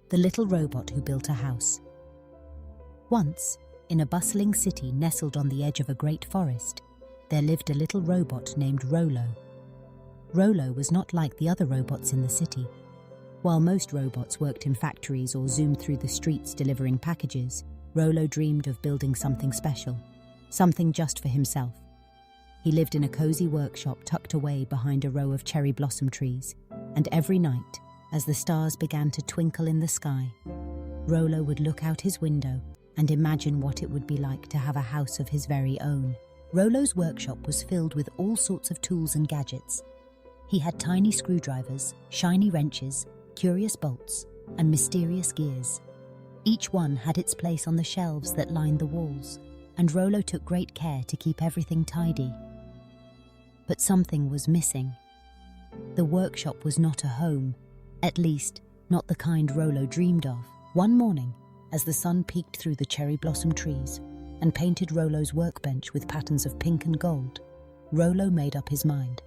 the little robot who built a house. Once, in a bustling city nestled on the edge of a great forest, there lived a little robot named Rolo. Rolo was not like the other robots in the city. While most robots worked in factories or zoomed through the streets delivering packages, Rolo dreamed of building something special, something just for himself. He lived in a cozy workshop tucked away behind a row of cherry blossom trees, and every night, as the stars began to twinkle in the sky, Rolo would look out his window and imagine what it would be like to have a house of his very own. Rolo's workshop was filled with all sorts of tools and gadgets. He had tiny screwdrivers, shiny wrenches, curious bolts, and mysterious gears. Each one had its place on the shelves that lined the walls, and Rolo took great care to keep everything tidy. But something was missing. The workshop was not a home, at least not the kind Rolo dreamed of. One morning, as the sun peeked through the cherry blossom trees and painted Rolo's workbench with patterns of pink and gold, Rolo made up his mind.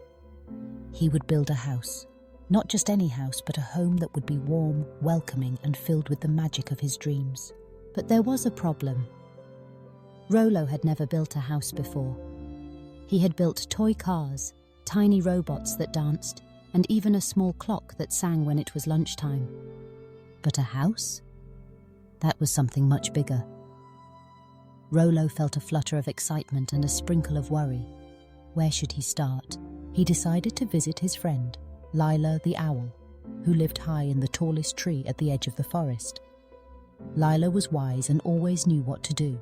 He would build a house. Not just any house, but a home that would be warm, welcoming, and filled with the magic of his dreams. But there was a problem. Rolo had never built a house before. He had built toy cars, tiny robots that danced, and even a small clock that sang when it was lunchtime. But a house? That was something much bigger. Rolo felt a flutter of excitement and a sprinkle of worry. Where should he start? He decided to visit his friend, Lila the owl, who lived high in the tallest tree at the edge of the forest. Lila was wise and always knew what to do.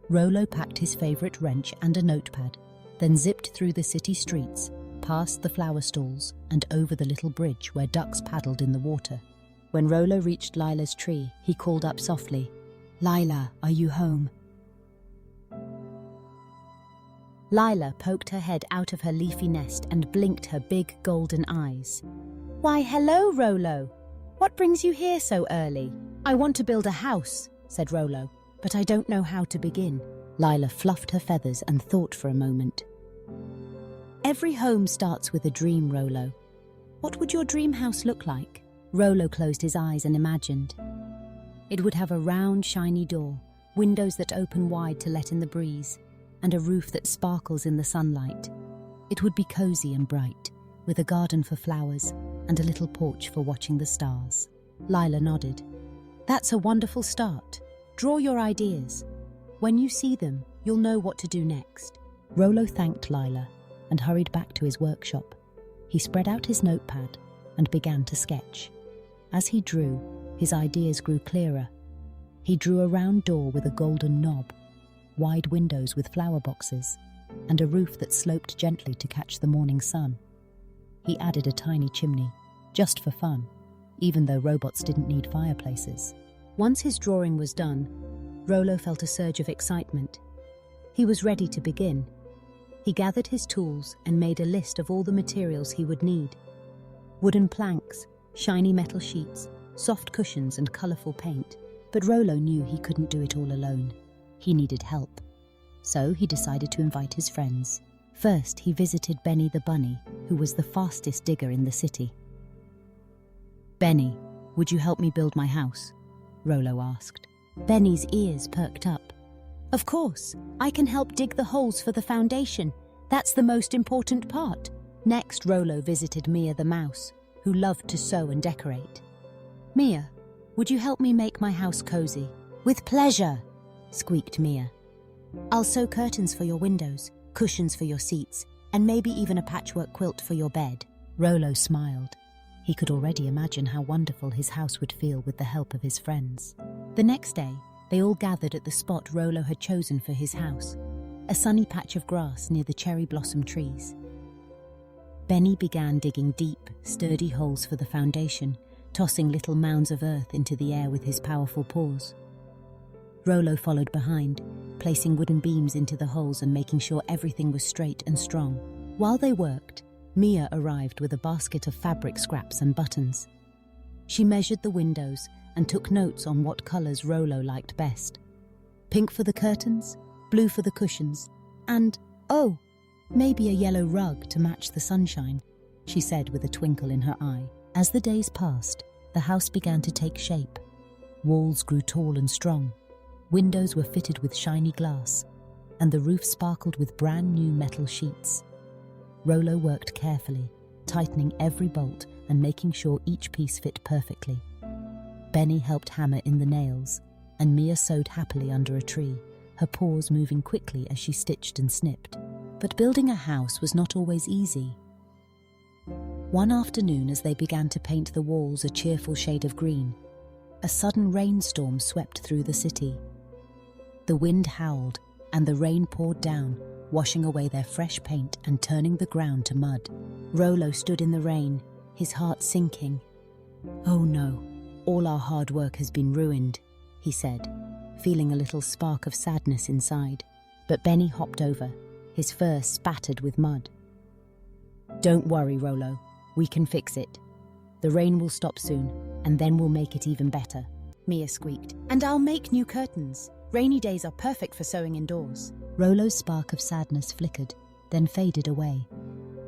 Rolo packed his favorite wrench and a notepad, then zipped through the city streets, past the flower stalls and over the little bridge where ducks paddled in the water. When Rolo reached Lila's tree, he called up softly, "Lila, are you home?" Lila poked her head out of her leafy nest and blinked her big golden eyes. "Why, hello, Rolo. What brings you here so early?" "I want to build a house," said Rolo, "but I don't know how to begin." Lila fluffed her feathers and thought for a moment. "Every home starts with a dream, Rolo. What would your dream house look like?" Rolo closed his eyes and imagined. It would have a round, shiny door, windows that open wide to let in the breeze, and a roof that sparkles in the sunlight. It would be cozy and bright, with a garden for flowers and a little porch for watching the stars. Lila nodded. "That's a wonderful start. Draw your ideas. When you see them, you'll know what to do next." Rolo thanked Lila and hurried back to his workshop. He spread out his notepad and began to sketch. As he drew, his ideas grew clearer. He drew a round door with a golden knob, wide windows with flower boxes, and a roof that sloped gently to catch the morning sun. He added a tiny chimney, just for fun, even though robots didn't need fireplaces. Once his drawing was done, Rolo felt a surge of excitement. He was ready to begin. He gathered his tools and made a list of all the materials he would need. Wooden planks, shiny metal sheets, soft cushions and colourful paint. But Rolo knew he couldn't do it all alone. He needed help. So he decided to invite his friends. First, he visited Benny the bunny, who was the fastest digger in the city. "Benny, would you help me build my house?" Rolo asked. Benny's ears perked up. "Of course, I can help dig the holes for the foundation. That's the most important part." Next, Rolo visited Mia the mouse, who loved to sew and decorate. "Mia, would you help me make my house cozy?" "With pleasure," squeaked Mia. "I'll sew curtains for your windows, cushions for your seats, and maybe even a patchwork quilt for your bed." Rolo smiled. He could already imagine how wonderful his house would feel with the help of his friends. The next day, they all gathered at the spot Rolo had chosen for his house, a sunny patch of grass near the cherry blossom trees. Benny began digging deep, sturdy holes for the foundation, tossing little mounds of earth into the air with his powerful paws. Rolo followed behind, placing wooden beams into the holes and making sure everything was straight and strong. While they worked, Mia arrived with a basket of fabric scraps and buttons. She measured the windows and took notes on what colours Rolo liked best. Pink for the curtains, blue for the cushions, and, oh, maybe a yellow rug to match the sunshine, she said with a twinkle in her eye. As the days passed, The house began to take shape. Walls grew tall and strong. Windows were fitted with shiny glass, and the roof sparkled with brand new metal sheets. Rolo worked carefully, tightening every bolt and making sure each piece fit perfectly. Benny helped hammer in the nails, and Mia sewed happily under a tree, her paws moving quickly as she stitched and snipped. But building a house was not always easy. One afternoon, as they began to paint the walls a cheerful shade of green, a sudden rainstorm swept through the city. The wind howled, and the rain poured down, washing away their fresh paint and turning the ground to mud. Rolo stood in the rain, his heart sinking. "Oh no, all our hard work has been ruined," he said, feeling a little spark of sadness inside. But Benny hopped over, his fur spattered with mud. "Don't worry, Rolo. We can fix it. The rain will stop soon, and then we'll make it even better," Mia squeaked. "And I'll make new curtains. Rainy days are perfect for sewing indoors." Rolo's spark of sadness flickered, then faded away.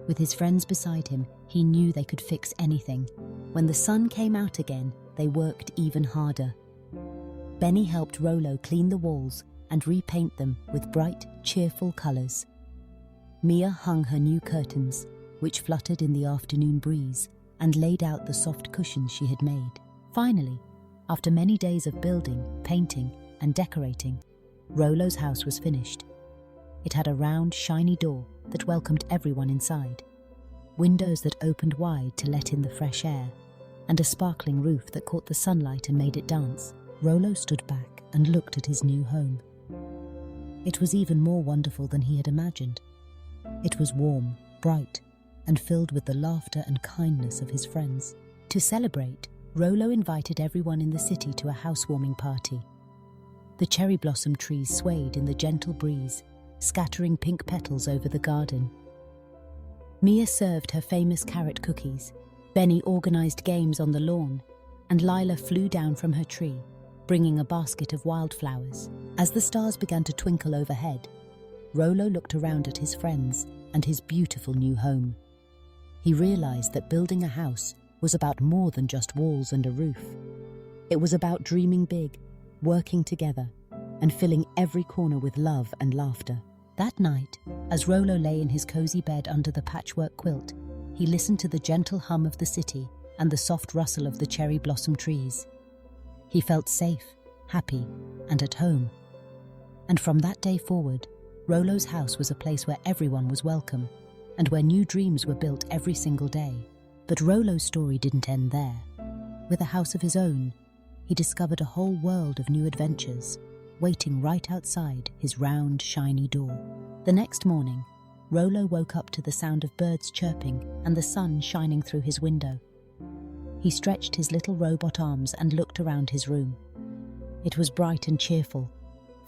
With his friends beside him, he knew they could fix anything. When the sun came out again, they worked even harder. Benny helped Rolo clean the walls and repaint them with bright, cheerful colours. Mia hung her new curtains, which fluttered in the afternoon breeze, and laid out the soft cushions she had made. Finally, after many days of building, painting, and decorating, Rolo's house was finished. It had a round, shiny door that welcomed everyone inside, windows that opened wide to let in the fresh air, and a sparkling roof that caught the sunlight and made it dance. Rolo stood back and looked at his new home. It was even more wonderful than he had imagined. It was warm, bright, and filled with the laughter and kindness of his friends. To celebrate, Rolo invited everyone in the city to a housewarming party. The cherry blossom trees swayed in the gentle breeze, scattering pink petals over the garden. Mia served her famous carrot cookies, Benny organized games on the lawn, and Lila flew down from her tree, bringing a basket of wildflowers. As the stars began to twinkle overhead, Rolo looked around at his friends and his beautiful new home. He realized that building a house was about more than just walls and a roof. It was about dreaming big, working together, and filling every corner with love and laughter. That night, as Rolo lay in his cozy bed under the patchwork quilt, he listened to the gentle hum of the city and the soft rustle of the cherry blossom trees. He felt safe, happy, and at home. And from that day forward, Rolo's house was a place where everyone was welcome, and where new dreams were built every single day. But Rolo's story didn't end there. With a house of his own, he discovered a whole world of new adventures, waiting right outside his round, shiny door. The next morning, Rolo woke up to the sound of birds chirping and the sun shining through his window. He stretched his little robot arms and looked around his room. It was bright and cheerful,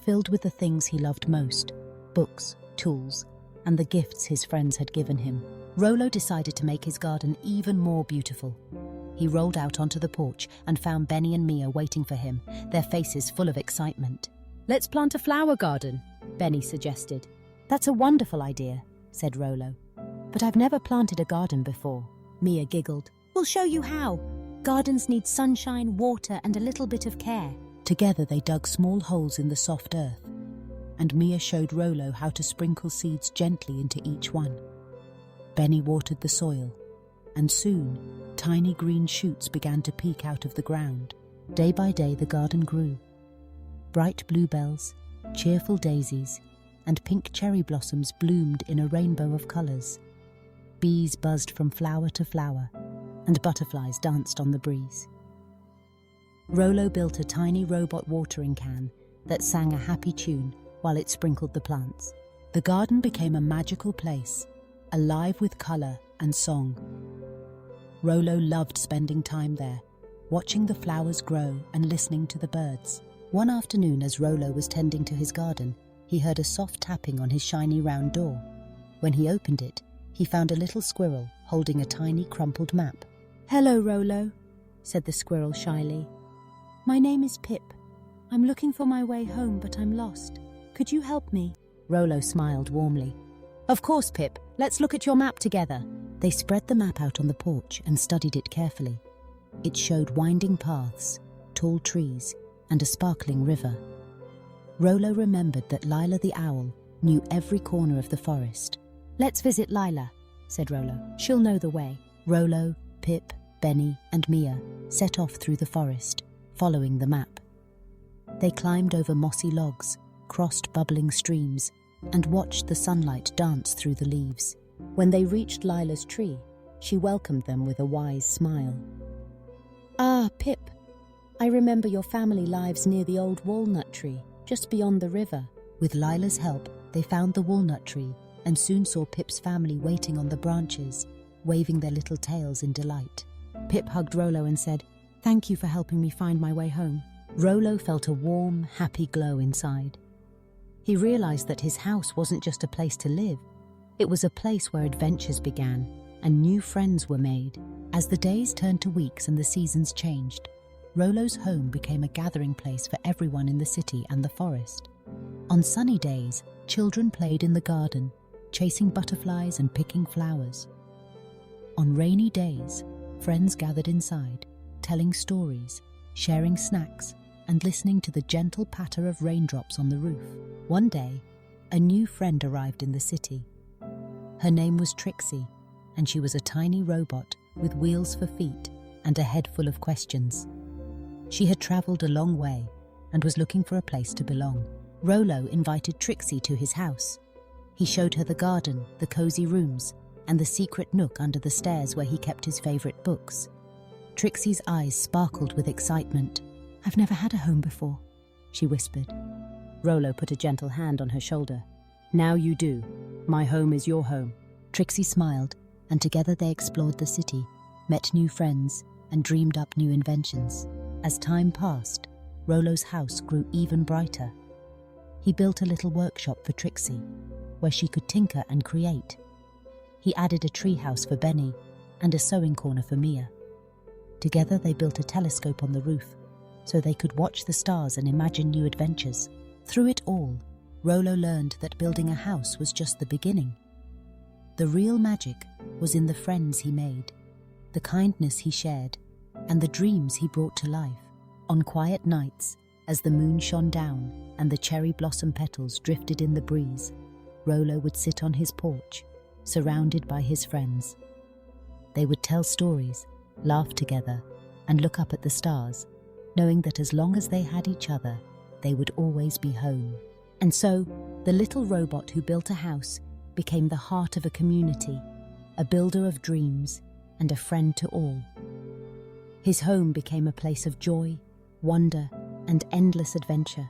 filled with the things he loved most: books, tools, and the gifts his friends had given him. Rolo decided to make his garden even more beautiful. He rolled out onto the porch and found Benny and Mia waiting for him, their faces full of excitement. "Let's plant a flower garden," Benny suggested. "That's a wonderful idea," said Rolo. "But I've never planted a garden before." Mia giggled. "We'll show you how. Gardens need sunshine, water, and a little bit of care." Together they dug small holes in the soft earth, and Mia showed Rolo how to sprinkle seeds gently into each one. Benny watered the soil, and soon tiny green shoots began to peek out of the ground. Day by day the garden grew. Bright bluebells, cheerful daisies, and pink cherry blossoms bloomed in a rainbow of colours. Bees buzzed from flower to flower, and butterflies danced on the breeze. Rolo built a tiny robot watering can that sang a happy tune while it sprinkled the plants. The garden became a magical place, alive with colour and song. Rolo loved spending time there, watching the flowers grow and listening to the birds. One afternoon, as Rolo was tending to his garden, he heard a soft tapping on his shiny round door. When he opened it, he found a little squirrel holding a tiny crumpled map. "Hello, Rolo," said the squirrel shyly. "My name is Pip. I'm looking for my way home, but I'm lost. Could you help me?" Rolo smiled warmly. "Of course, Pip. Let's look at your map together." They spread the map out on the porch and studied it carefully. It showed winding paths, tall trees, and a sparkling river. Rolo remembered that Lila the owl knew every corner of the forest. "Let's visit Lila," said Rolo. "She'll know the way." Rolo, Pip, Benny, and Mia set off through the forest, following the map. They climbed over mossy logs, crossed bubbling streams, and watched the sunlight dance through the leaves. When they reached Lila's tree, she welcomed them with a wise smile. "Ah, Pip, I remember your family lives near the old walnut tree, just beyond the river." With Lila's help, they found the walnut tree and soon saw Pip's family waiting on the branches, waving their little tails in delight. Pip hugged Rolo and said, "Thank you for helping me find my way home." Rolo felt a warm, happy glow inside. He realized that his house wasn't just a place to live. It was a place where adventures began and new friends were made. As the days turned to weeks and the seasons changed, Rolo's home became a gathering place for everyone in the city and the forest. On sunny days, children played in the garden, chasing butterflies and picking flowers. On rainy days, friends gathered inside, telling stories, sharing snacks, and listening to the gentle patter of raindrops on the roof. One day, a new friend arrived in the city. Her name was Trixie, and she was a tiny robot with wheels for feet and a head full of questions. She had traveled a long way and was looking for a place to belong. Rolo invited Trixie to his house. He showed her the garden, the cozy rooms, and the secret nook under the stairs where he kept his favorite books. Trixie's eyes sparkled with excitement. "I've never had a home before," she whispered. Rolo put a gentle hand on her shoulder. "Now you do. My home is your home." Trixie smiled, and together they explored the city, met new friends, and dreamed up new inventions. As time passed, Rolo's house grew even brighter. He built a little workshop for Trixie, where she could tinker and create. He added a tree house for Benny and a sewing corner for Mia. Together they built a telescope on the roof so they could watch the stars and imagine new adventures. Through it all, Rolo learned that building a house was just the beginning. The real magic was in the friends he made, the kindness he shared, and the dreams he brought to life. On quiet nights, as the moon shone down and the cherry blossom petals drifted in the breeze, Rolo would sit on his porch, surrounded by his friends. They would tell stories, laugh together, and look up at the stars, knowing that as long as they had each other, they would always be home. And so, the little robot who built a house became the heart of a community, a builder of dreams, and a friend to all. His home became a place of joy, wonder, and endless adventure,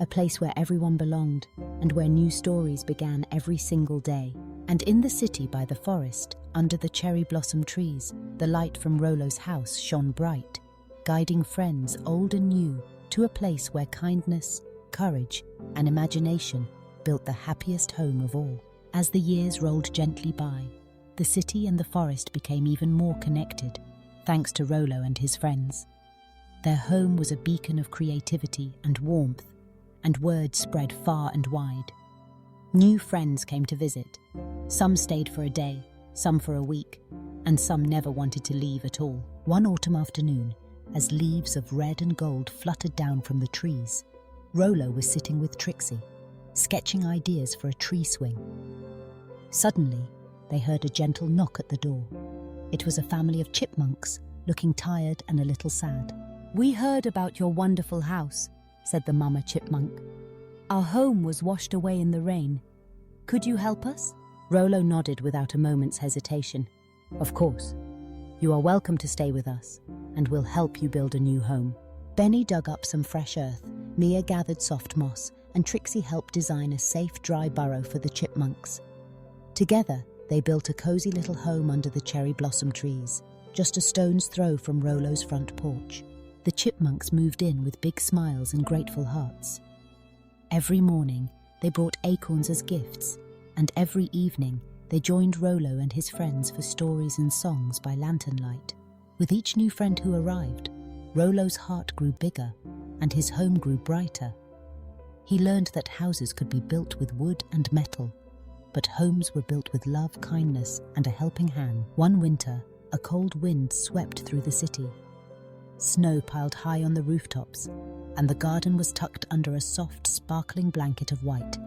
a place where everyone belonged and where new stories began every single day. And in the city by the forest, under the cherry blossom trees, the light from Rolo's house shone bright, guiding friends old and new to a place where kindness, courage, and imagination built the happiest home of all. As the years rolled gently by, the city and the forest became even more connected, thanks to Rolo and his friends. Their home was a beacon of creativity and warmth, and word spread far and wide. New friends came to visit. Some stayed for a day, some for a week, and some never wanted to leave at all. One autumn afternoon, as leaves of red and gold fluttered down from the trees, Rolo was sitting with Trixie, sketching ideas for a tree swing. Suddenly, they heard a gentle knock at the door. It was a family of chipmunks, looking tired and a little sad. "We heard about your wonderful house," said the mama chipmunk. "Our home was washed away in the rain. Could you help us?" Rolo nodded without a moment's hesitation. "Of course. You are welcome to stay with us, and we'll help you build a new home." Benny dug up some fresh earth, Mia gathered soft moss, and Trixie helped design a safe, dry burrow for the chipmunks. Together, they built a cozy little home under the cherry blossom trees, just a stone's throw from Rolo's front porch. The chipmunks moved in with big smiles and grateful hearts. Every morning, they brought acorns as gifts, and every evening, they joined Rolo and his friends for stories and songs by lantern light. With each new friend who arrived, Rolo's heart grew bigger, and his home grew brighter. He learned that houses could be built with wood and metal, but homes were built with love, kindness, and a helping hand. One winter, a cold wind swept through the city. Snow piled high on the rooftops, and the garden was tucked under a soft, sparkling blanket of white.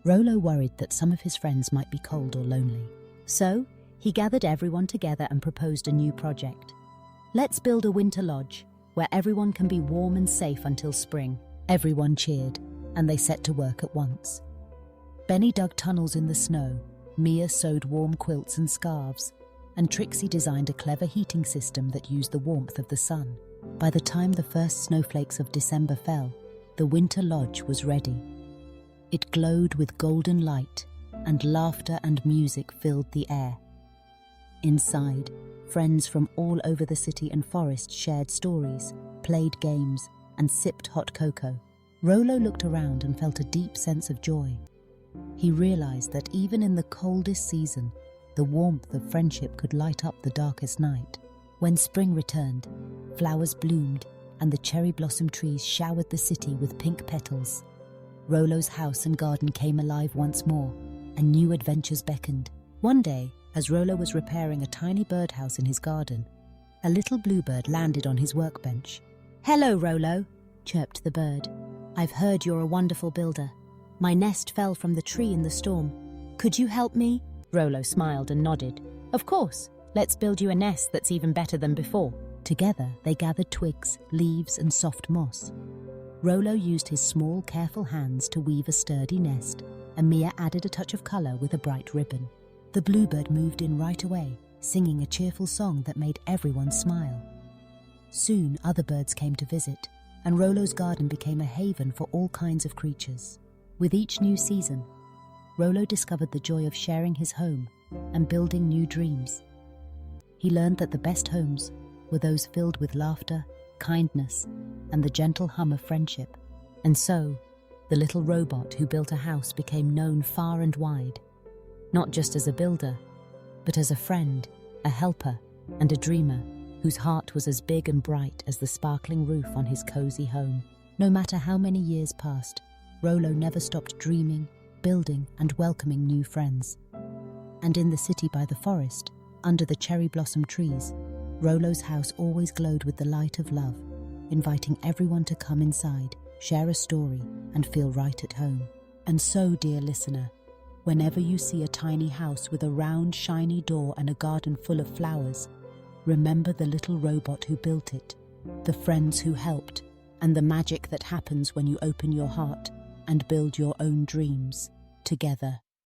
Rolo worried that some of his friends might be cold or lonely. So, he gathered everyone together and proposed a new project. Let's build a winter lodge, where everyone can be warm and safe until spring. Everyone cheered, and they set to work at once. Benny dug tunnels in the snow, Mia sewed warm quilts and scarves, and Trixie designed a clever heating system that used the warmth of the sun. By the time the first snowflakes of December fell, the winter lodge was ready. It glowed with golden light, and laughter and music filled the air. Inside, friends from all over the city and forest shared stories, played games, and sipped hot cocoa. Rolo looked around and felt a deep sense of joy. He realized that even in the coldest season, the warmth of friendship could light up the darkest night. When spring returned, flowers bloomed and the cherry blossom trees showered the city with pink petals. Rolo's house and garden came alive once more, and new adventures beckoned. One day, as Rolo was repairing a tiny birdhouse in his garden, a little bluebird landed on his workbench. "Hello, Rolo," chirped the bird. "I've heard you're a wonderful builder. My nest fell from the tree in the storm. Could you help me?" Rolo smiled and nodded. "Of course. Let's build you a nest that's even better than before." Together, they gathered twigs, leaves, and soft moss. Rolo used his small, careful hands to weave a sturdy nest, and Mia added a touch of color with a bright ribbon. The bluebird moved in right away, singing a cheerful song that made everyone smile. Soon, other birds came to visit, and Rolo's garden became a haven for all kinds of creatures. With each new season, Rolo discovered the joy of sharing his home and building new dreams. He learned that the best homes were those filled with laughter, kindness, and the gentle hum of friendship. And so, the little robot who built a house became known far and wide, not just as a builder, but as a friend, a helper, and a dreamer whose heart was as big and bright as the sparkling roof on his cozy home. No matter how many years passed, Rolo never stopped dreaming, building, and welcoming new friends. And in the city by the forest, under the cherry blossom trees, Rolo's house always glowed with the light of love, inviting everyone to come inside, share a story, and feel right at home. And so, dear listener, whenever you see a tiny house with a round, shiny door and a garden full of flowers, remember the little robot who built it, the friends who helped, and the magic that happens when you open your heart and build your own dreams together.